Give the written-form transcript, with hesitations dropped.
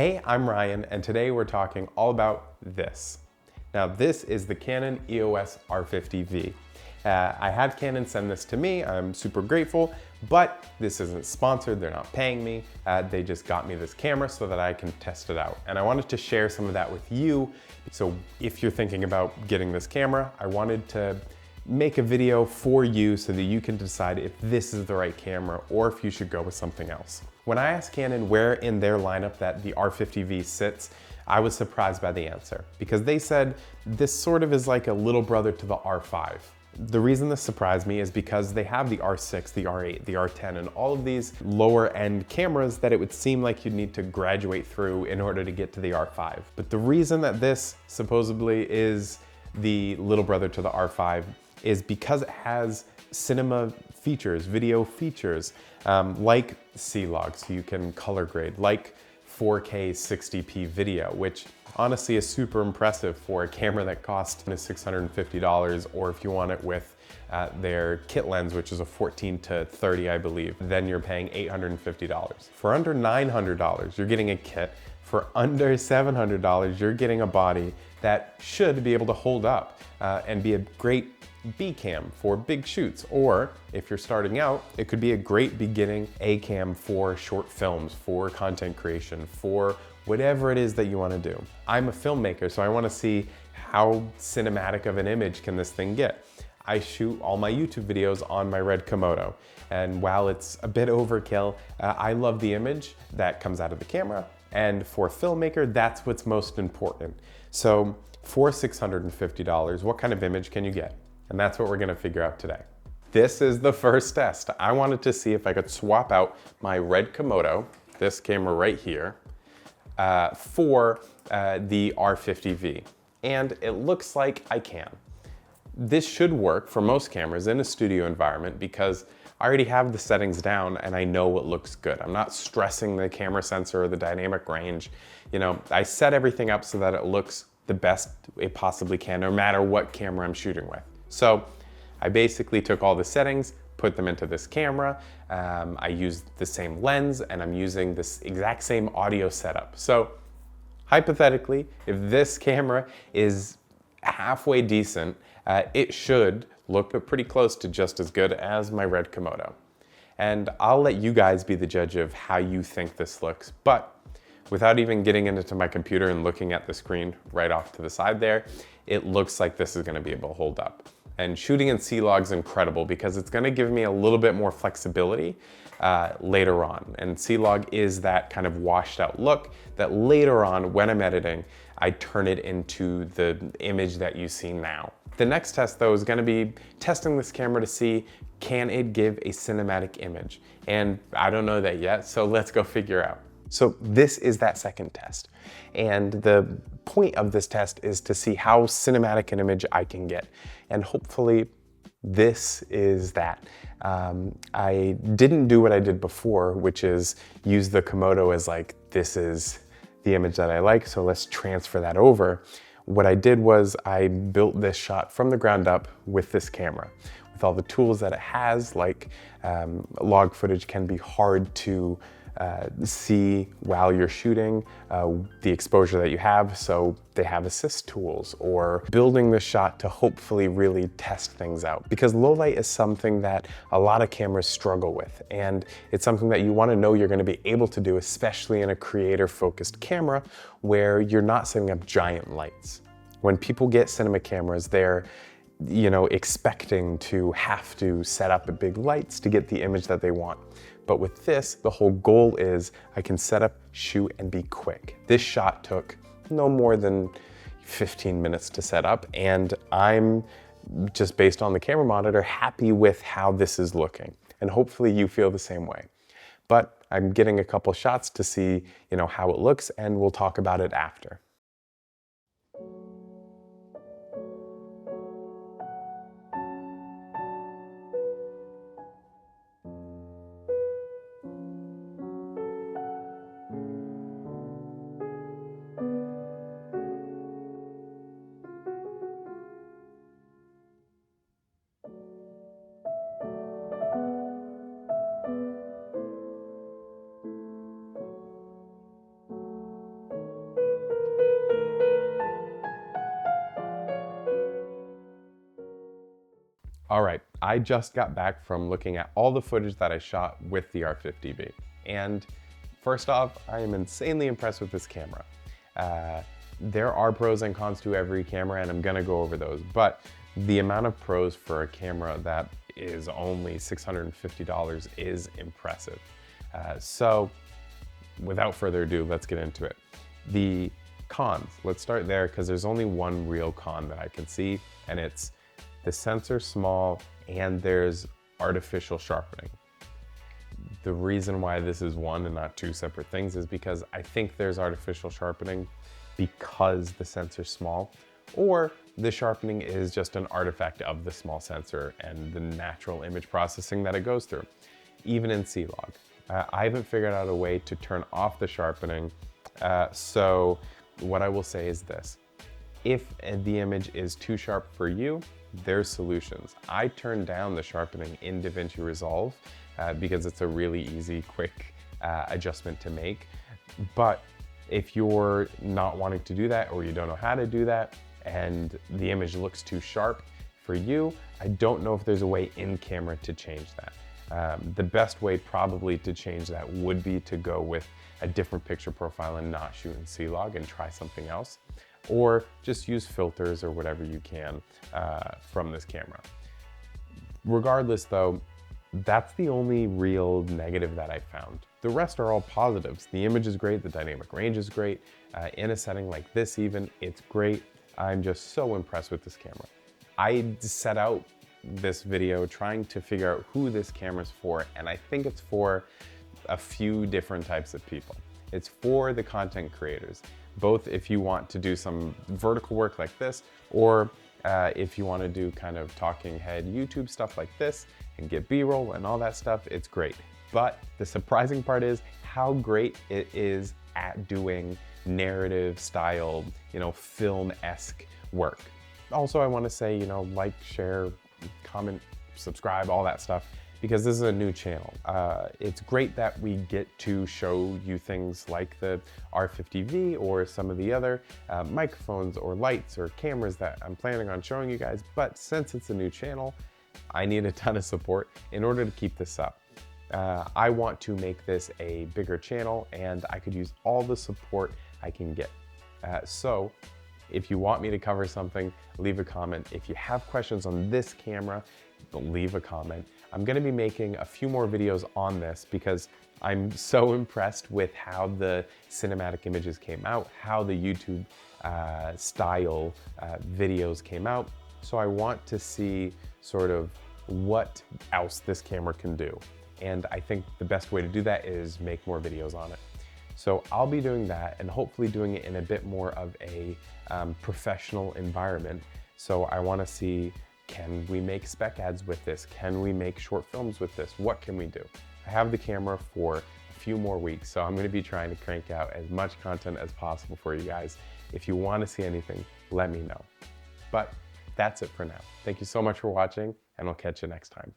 Hey, I'm Ryan, and today we're talking all about this. Now, this is the Canon EOS R50 V. I had Canon send this to me. I'm super grateful, but this isn't sponsored. They're not paying me. They just got me this camera so that I can test it out. And I wanted to share some of that with you. So if you're thinking about getting this camera, I wanted to make a video for you so that you can decide if this is the right camera or if you should go with something else. When I asked Canon where in their lineup that the R50 V sits, I was surprised by the answer because they said this sort of is like a little brother to the R5. The reason this surprised me is because they have the R6, the R8, the R10, and all of these lower end cameras that it would seem like you'd need to graduate through in order to get to the R5. But the reason that this supposedly is the little brother to the R5 is because it has cinema features, video features, like C-Log, so you can color grade, like 4K 60p video, which honestly is super impressive for a camera that costs $650, or if you want it with their kit lens, which is a 14 to 30, I believe, then you're paying $850. For under $900, you're getting a kit. For under $700, you're getting a body that should be able to hold up and be a great B cam for big shoots, or if you're starting out, it could be a great beginning A cam for short films, for content creation, for whatever it is that you want to do. I'm a filmmaker, so I want to see how cinematic of an image can this thing get. I shoot all my YouTube videos on my red Komodo, and while it's a bit overkill, I love the image that comes out of the camera, and for a filmmaker, that's what's most important. So for $650, what kind of image can you get? And that's what we're gonna figure out today. This is the first test. I wanted to see if I could swap out my red Komodo, this camera right here, for the R50 V. And it looks like I can. This should work for most cameras in a studio environment because I already have the settings down and I know what looks good. I'm not stressing the camera sensor or the dynamic range. You know, I set everything up so that it looks the best it possibly can, no matter what camera I'm shooting with. So I basically took all the settings, put them into this camera. I used the same lens and I'm using this exact same audio setup. So hypothetically, if this camera is halfway decent, it should look pretty close to just as good as my red Komodo. And I'll let you guys be the judge of how you think this looks. But without even getting into my computer and looking at the screen right off to the side there, it looks like this is gonna be able to hold up. And shooting in C-Log is incredible because it's gonna give me a little bit more flexibility later on. And C-Log is that kind of washed out look that later on, when I'm editing, I turn it into the image that you see now. The next test though is gonna be testing this camera to see, can it give a cinematic image? And I don't know that yet, so let's go figure out. So this is that second test. And the point of this test is to see how cinematic an image I can get. And hopefully this is that. I didn't do what I did before, which is use the Komodo as like, this is the image that I like, so let's transfer that over. What I did was I built this shot from the ground up with this camera. With all the tools that it has, like log footage can be hard to see while you're shooting, the exposure that you have, so they have assist tools, or building the shot to hopefully really test things out. Because low light is something that a lot of cameras struggle with, and it's something that you want to know you're going to be able to do, especially in a creator-focused camera where you're not setting up giant lights. When people get cinema cameras, they're expecting to have to set up big lights to get the image that they want. But with this, the whole goal is I can set up, shoot, and be quick. This shot took no more than 15 minutes to set up, and I'm just based on the camera monitor, happy with how this is looking. And hopefully you feel the same way. But I'm getting a couple shots to see, how it looks, and we'll talk about it after. All right, I just got back from looking at all the footage that I shot with the R50V. And first off, I am insanely impressed with this camera. There are pros and cons to every camera, and I'm gonna go over those, but the amount of pros for a camera that is only $650 is impressive. So without further ado, let's get into it. The cons, let's start there because there's only one real con that I can see, and it's the sensor's small and there's artificial sharpening. The reason why this is one and not two separate things is because I think there's artificial sharpening because the sensor's small, or the sharpening is just an artifact of the small sensor and the natural image processing that it goes through, even in C-Log. I haven't figured out a way to turn off the sharpening, so what I will say is this. If the image is too sharp for you, there's solutions. I turned down the sharpening in DaVinci Resolve because it's a really easy, quick adjustment to make. But if you're not wanting to do that, or you don't know how to do that, and the image looks too sharp for you, I don't know if there's a way in camera to change that. The best way probably to change that would be to go with a different picture profile and not shoot in C-Log and try something else, or just use filters or whatever you can from this camera. Regardless though, that's the only real negative that I found. The rest are all positives. The image is great, the dynamic range is great. In a setting like this even, it's great. I'm just so impressed with this camera. I set out this video trying to figure out who this camera's for, and I think it's for a few different types of people. It's for the content creators, both if you want to do some vertical work like this, or if you want to do kind of talking head YouTube stuff like this and get B-roll and all that stuff, it's great. But the surprising part is how great it is at doing narrative style, film-esque work. Also, I want to say, like, share, comment, subscribe, all that stuff, because this is a new channel. It's great that we get to show you things like the R50V or some of the other microphones or lights or cameras that I'm planning on showing you guys, but since it's a new channel, I need a ton of support in order to keep this up. I want to make this a bigger channel, and I could use all the support I can get. So if you want me to cover something, leave a comment. If you have questions on this camera, leave a comment. I'm gonna be making a few more videos on this because I'm so impressed with how the cinematic images came out, how the YouTube style videos came out. So I want to see sort of what else this camera can do. And I think the best way to do that is make more videos on it. So I'll be doing that and hopefully doing it in a bit more of a professional environment. So I wanna see, can we make spec ads with this? Can we make short films with this? What can we do? I have the camera for a few more weeks, so I'm gonna be trying to crank out as much content as possible for you guys. If you wanna see anything, let me know. But that's it for now. Thank you so much for watching, and I'll catch you next time.